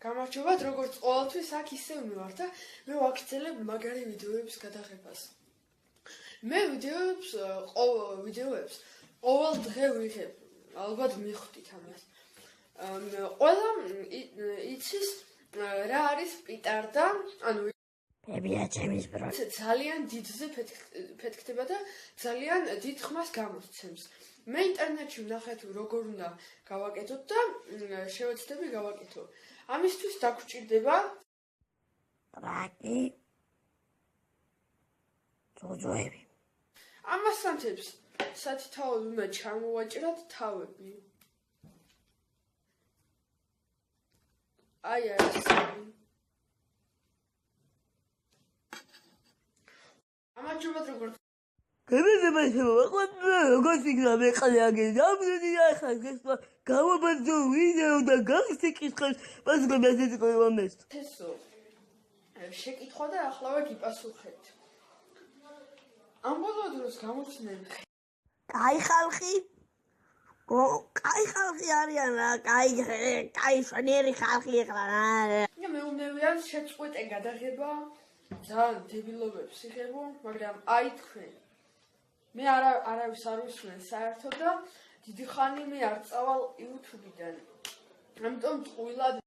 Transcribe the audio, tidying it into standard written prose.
გამარჯობათ, როგორც ყოველთვის აქ ისევ მივარ და მე ვაგრძელებ მაგარი ვიდეოების გადაღებას. მე ვიდეოებს ყოველ დღე ვიღებ, ალბათ მიხვდით ამას. ყველა იცის რა არის პიტარდა, ანუ ბებია ჩემის ბრო. ძალიან დიდზე ფეთქდება და ძალიან დიდ ხმას გამოსცემს. მე ინტერნეტში ვნახე თუ როგორ უნდა გავაკეთოთ და შევეცდები გავაკეთო. ამისთვის დაგვრჩირდება ტრაკი ძოძოები. ამასთანთებს სათითაოდ უნდა ჩამოვაჭრათ თავები. აი ეს გამარჯობათ როგორც როგორც იქნა მე ყალე აგენ ამბები ახლა გესვა გამობაძო ვიდეო და გასიკითხეს პასუხი ასეთი ყოლამეს თესო შეკითხვა და ახლავე გიპასუხეთ ამ ბოლო დროს გამოცდნენ კაი ხალხი არიან რა კაი შვენიერი ხალხი ახლა რა მეუბნებიან შეწყვეტე გადაღება ძალიან დებილობებს იღებო მაგრამ აი თქვენ მე არავის არ ვისმენ საერთოდ და დიდი ხანი მე არ წავალ YouTube-დან ამიტომ ტყუილად